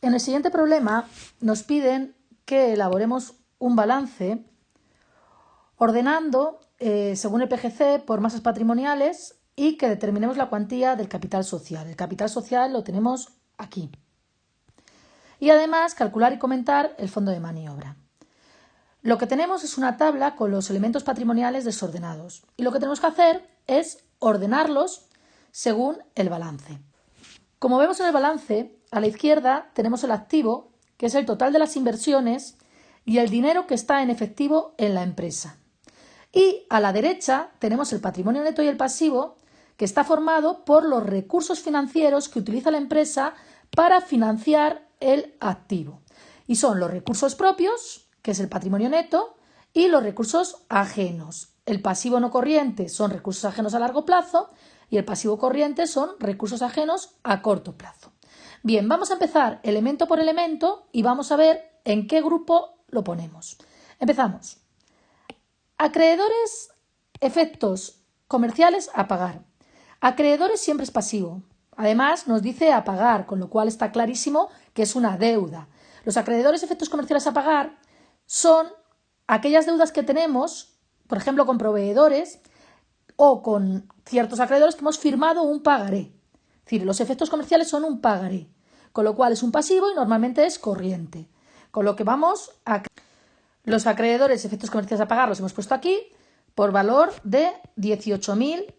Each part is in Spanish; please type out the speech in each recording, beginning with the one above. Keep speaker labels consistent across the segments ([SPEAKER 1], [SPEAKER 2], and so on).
[SPEAKER 1] En el siguiente problema nos piden que elaboremos un balance ordenando según el PGC por masas patrimoniales y que determinemos la cuantía del capital social. El capital social lo tenemos aquí. Y además calcular y comentar el fondo de maniobra. Lo que tenemos es una tabla con los elementos patrimoniales desordenados y lo que tenemos que hacer es ordenarlos según el balance. Como vemos en el balance, a la izquierda tenemos el activo, que es el total de las inversiones y el dinero que está en efectivo en la empresa. Y a la derecha tenemos el patrimonio neto y el pasivo, que está formado por los recursos financieros que utiliza la empresa para financiar el activo. Y son los recursos propios, que es el patrimonio neto, y los recursos ajenos. El pasivo no corriente son recursos ajenos a largo plazo y el pasivo corriente son recursos ajenos a corto plazo. Bien, vamos a empezar elemento por elemento y vamos a ver en qué grupo lo ponemos. Empezamos. Acreedores, efectos comerciales a pagar. Acreedores siempre es pasivo. Además nos dice a pagar, con lo cual está clarísimo que es una deuda. Los acreedores, efectos comerciales a pagar son aquellas deudas que tenemos, por ejemplo, con proveedores o con ciertos acreedores que hemos firmado un pagaré. Es decir, los efectos comerciales son un pagaré, con lo cual es un pasivo y normalmente es corriente. Con lo que vamos a... Los acreedores, efectos comerciales a pagar, los hemos puesto aquí por valor de 18.000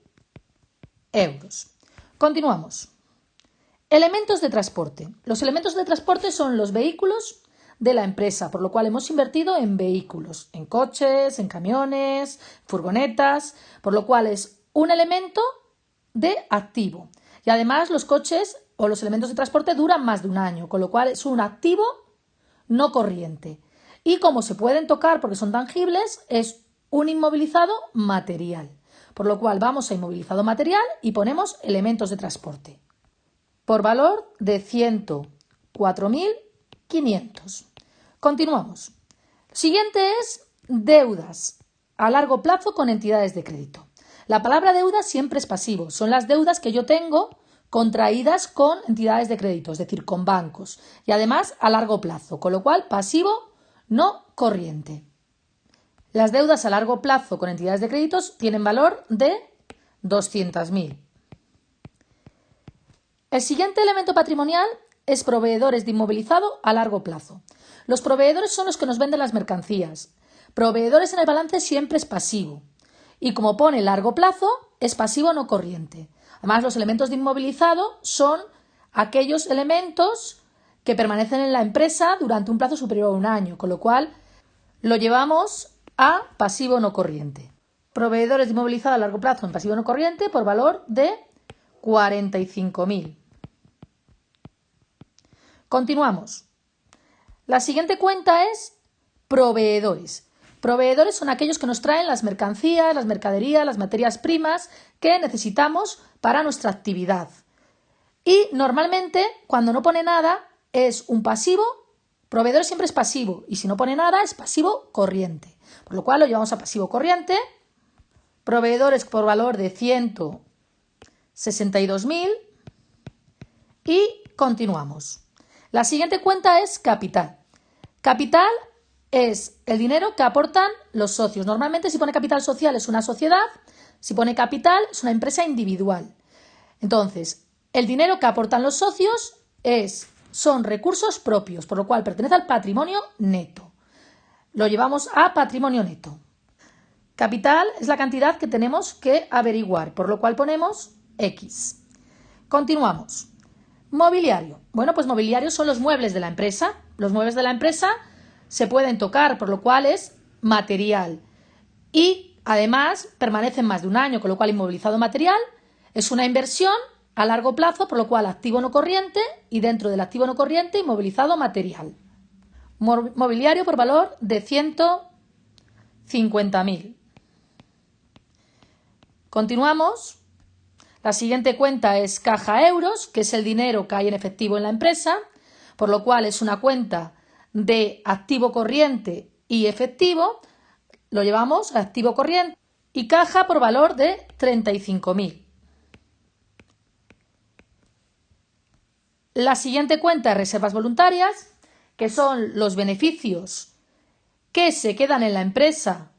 [SPEAKER 1] euros. Continuamos. Elementos de transporte. Los elementos de transporte son los vehículos de la empresa, por lo cual hemos invertido en vehículos, en coches, en camiones, furgonetas, por lo cual es un elemento de activo. Y además los coches o los elementos de transporte duran más de un año, con lo cual es un activo no corriente. Y como se pueden tocar porque son tangibles, es un inmovilizado material. Por lo cual vamos a inmovilizado material y ponemos elementos de transporte. Por valor de 104.500. Continuamos. Siguiente es deudas a largo plazo con entidades de crédito. La palabra deuda siempre es pasivo. Son las deudas que yo tengo contraídas con entidades de crédito, es decir, con bancos. Y además a largo plazo, con lo cual pasivo no corriente. Las deudas a largo plazo con entidades de créditos tienen valor de 200.000. El siguiente elemento patrimonial es proveedores de inmovilizado a largo plazo. Los proveedores son los que nos venden las mercancías. Proveedores en el balance siempre es pasivo. Y como pone largo plazo, es pasivo no corriente. Además, los elementos de inmovilizado son aquellos elementos que permanecen en la empresa durante un plazo superior a un año, con lo cual lo llevamos a pasivo no corriente. Proveedores de inmovilizado a largo plazo en pasivo no corriente por valor de 45.000. Continuamos. La siguiente cuenta es proveedores. Proveedores son aquellos que nos traen las mercancías, las mercaderías, las materias primas que necesitamos para nuestra actividad. Y normalmente, cuando no pone nada, es un pasivo. Proveedor siempre es pasivo y si no pone nada es pasivo corriente. Por lo cual lo llevamos a pasivo corriente. Proveedores por valor de 162.000 y continuamos. La siguiente cuenta es capital. Capital es el dinero que aportan los socios. Normalmente si pone capital social es una sociedad, si pone capital es una empresa individual. Entonces, el dinero que aportan los socios son recursos propios, por lo cual pertenece al patrimonio neto. Lo llevamos a patrimonio neto. Capital es la cantidad que tenemos que averiguar, por lo cual ponemos X. Continuamos. Mobiliario. Bueno, pues mobiliario son los muebles de la empresa. Los muebles de la empresa se pueden tocar, por lo cual es material. Y además permanecen más de un año, con lo cual inmovilizado material es una inversión a largo plazo, por lo cual activo no corriente y dentro del activo no corriente inmovilizado material. Mobiliario por valor de 150.000. Continuamos. La siguiente cuenta es caja euros, que es el dinero que hay en efectivo en la empresa, por lo cual es una cuenta de activo corriente y efectivo. Lo llevamos a activo corriente y caja por valor de 35.000. La siguiente cuenta es reservas voluntarias, que son los beneficios que se quedan en la empresa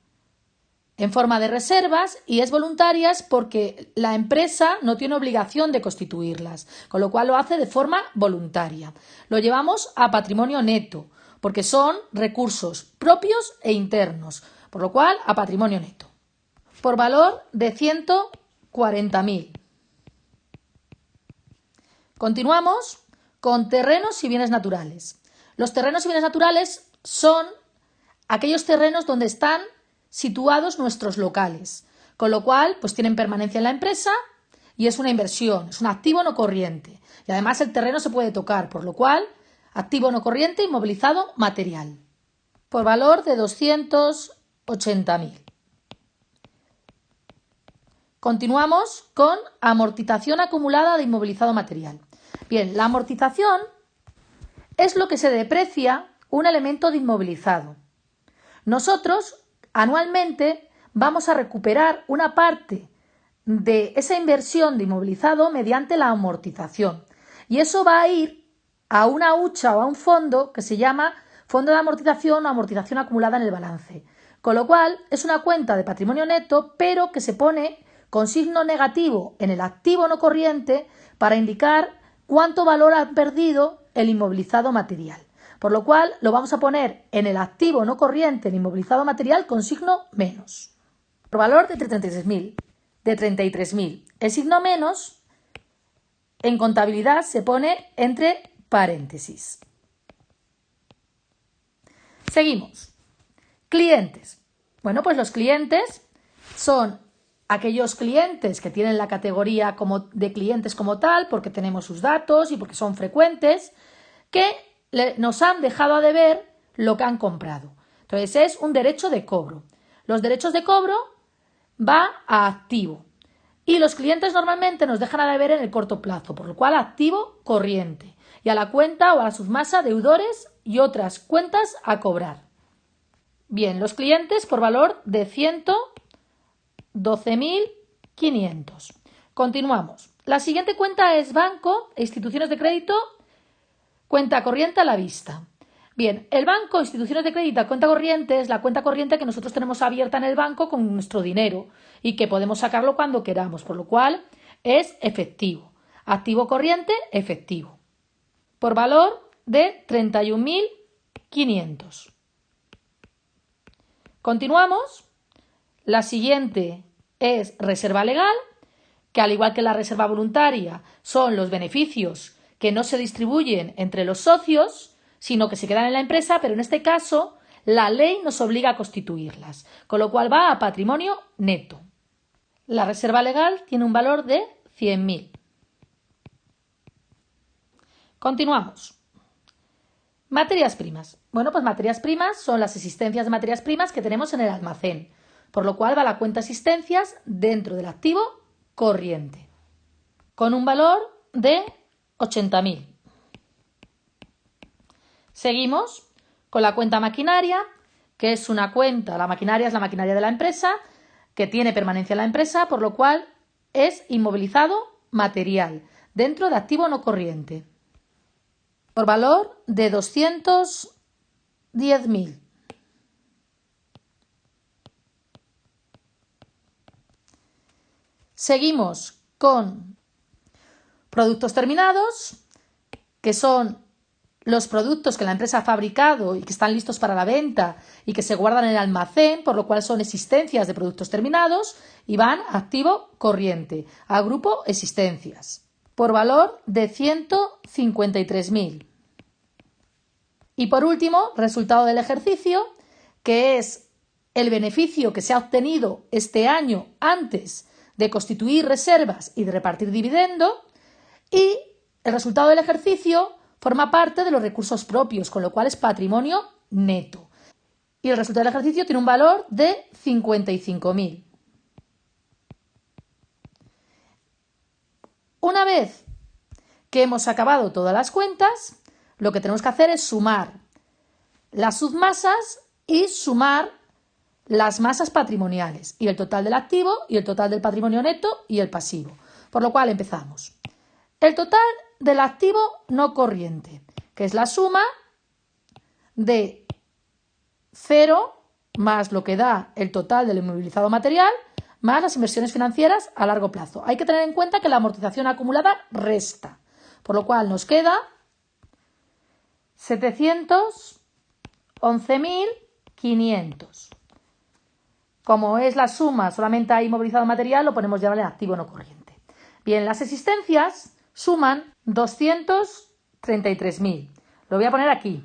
[SPEAKER 1] en forma de reservas, y es voluntarias porque la empresa no tiene obligación de constituirlas, con lo cual lo hace de forma voluntaria. Lo llevamos a patrimonio neto, porque son recursos propios e internos, por lo cual a patrimonio neto. Por valor de 140.000. Continuamos con terrenos y bienes naturales. Los terrenos y bienes naturales son aquellos terrenos donde están situados nuestros locales, con lo cual pues tienen permanencia en la empresa y es una inversión, es un activo no corriente. Y además el terreno se puede tocar, por lo cual activo no corriente inmovilizado material, por valor de 280.000. Continuamos con amortización acumulada de inmovilizado material. Bien, la amortización es lo que se deprecia un elemento de inmovilizado. Nosotros anualmente vamos a recuperar una parte de esa inversión de inmovilizado mediante la amortización. Y eso va a ir a una hucha o a un fondo que se llama fondo de amortización o amortización acumulada en el balance. Con lo cual es una cuenta de patrimonio neto, pero que se pone con signo negativo en el activo no corriente para indicar cuánto valor ha perdido el inmovilizado material. Por lo cual lo vamos a poner en el activo no corriente, el inmovilizado material, con signo menos. Por valor de 33.000. El signo menos en contabilidad se pone entre paréntesis. Seguimos. Clientes. Bueno, pues los clientes son aquellos clientes que tienen la categoría como de clientes como tal, porque tenemos sus datos y porque son frecuentes, que nos han dejado a deber lo que han comprado. Entonces es un derecho de cobro. Los derechos de cobro va a activo y los clientes normalmente nos dejan a deber en el corto plazo, por lo cual activo corriente, y a la cuenta o a la submasa deudores y otras cuentas a cobrar. Bien, los clientes por valor de 112.500. Continuamos. La siguiente cuenta es banco e instituciones de crédito, cuenta corriente a la vista. Bien, el banco, instituciones de crédito a cuenta corriente es la cuenta corriente que nosotros tenemos abierta en el banco con nuestro dinero y que podemos sacarlo cuando queramos, por lo cual es efectivo. Activo corriente, efectivo. Por valor de 31.500. Continuamos. La siguiente es reserva legal, que al igual que la reserva voluntaria son los beneficios que no se distribuyen entre los socios, sino que se quedan en la empresa, pero en este caso la ley nos obliga a constituirlas, con lo cual va a patrimonio neto. La reserva legal tiene un valor de 100.000. Continuamos. Materias primas. Bueno, pues materias primas son las existencias de materias primas que tenemos en el almacén, por lo cual va la cuenta existencias dentro del activo corriente, con un valor de 80.000. Seguimos con la cuenta maquinaria, que es una cuenta, la maquinaria es la maquinaria de la empresa, que tiene permanencia en la empresa, por lo cual es inmovilizado material, dentro de activo no corriente, por valor de 210.000. Seguimos con productos terminados, que son los productos que la empresa ha fabricado y que están listos para la venta y que se guardan en el almacén, por lo cual son existencias de productos terminados y van a activo corriente, a grupo existencias, por valor de 153.000. Y por último, resultado del ejercicio, que es el beneficio que se ha obtenido este año antes de constituir reservas y de repartir dividendo, y el resultado del ejercicio forma parte de los recursos propios, con lo cual es patrimonio neto. Y el resultado del ejercicio tiene un valor de 55.000. Una vez que hemos acabado todas las cuentas, lo que tenemos que hacer es sumar las submasas y sumar las masas patrimoniales y el total del activo y el total del patrimonio neto y el pasivo. Por lo cual empezamos. El total del activo no corriente, que es la suma de 0 más lo que da el total del inmovilizado material más las inversiones financieras a largo plazo. Hay que tener en cuenta que la amortización acumulada resta, por lo cual nos queda 711.500. Como es la suma, solamente hay inmovilizado material, lo ponemos ya en el activo no corriente. Bien, las existencias suman 233.000. Lo voy a poner aquí.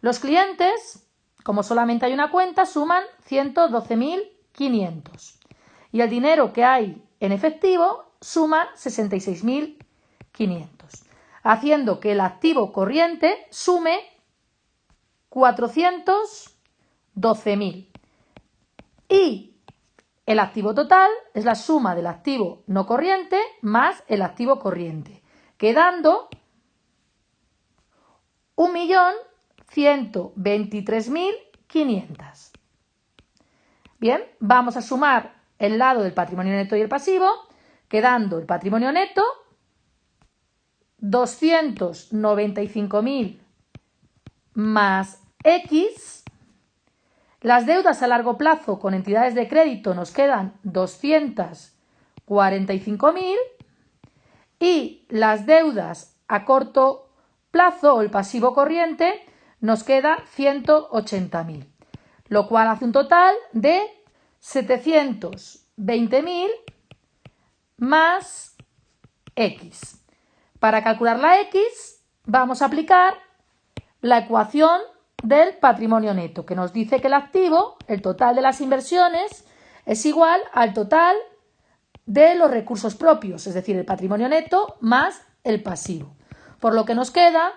[SPEAKER 1] Los clientes, como solamente hay una cuenta, suman 112.500. Y el dinero que hay en efectivo suma 66.500. Haciendo que el activo corriente sume 412.000. Y el activo total es la suma del activo no corriente más el activo corriente, quedando 1.123.500. Bien, vamos a sumar el lado del patrimonio neto y el pasivo, quedando el patrimonio neto 295.000 más X. Las deudas a largo plazo con entidades de crédito nos quedan 245.000 y las deudas a corto plazo o el pasivo corriente nos queda 180.000, lo cual hace un total de 720.000 más X. Para calcular la X vamos a aplicar la ecuación del patrimonio neto, que nos dice que el activo, el total de las inversiones, es igual al total de los recursos propios, es decir, el patrimonio neto más el pasivo. Por lo que nos queda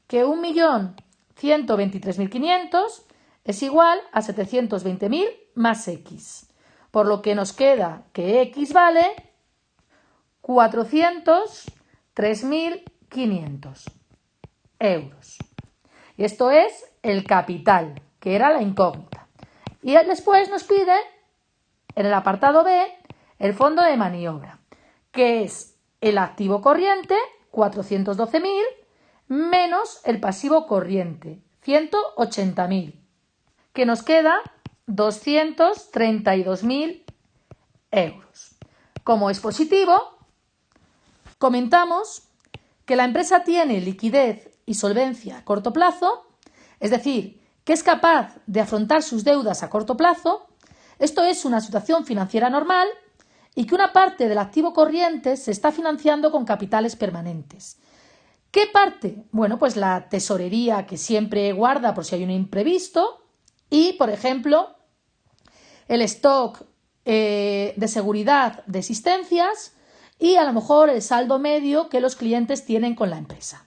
[SPEAKER 1] que 1.123.500 es igual a 720.000 más X. Por lo que nos queda que X vale 403.500 euros. Y esto es el capital, que era la incógnita. Y después nos pide, en el apartado B, el fondo de maniobra, que es el activo corriente, 412.000, menos el pasivo corriente, 180.000, que nos queda 232.000 euros. Como es positivo, comentamos que la empresa tiene liquidez y solvencia a corto plazo, es decir, que es capaz de afrontar sus deudas a corto plazo. Esto es una situación financiera normal y que una parte del activo corriente se está financiando con capitales permanentes. ¿Qué parte? Bueno, pues la tesorería, que siempre guarda por si hay un imprevisto, y, por ejemplo, el stock de seguridad de existencias y a lo mejor el saldo medio que los clientes tienen con la empresa.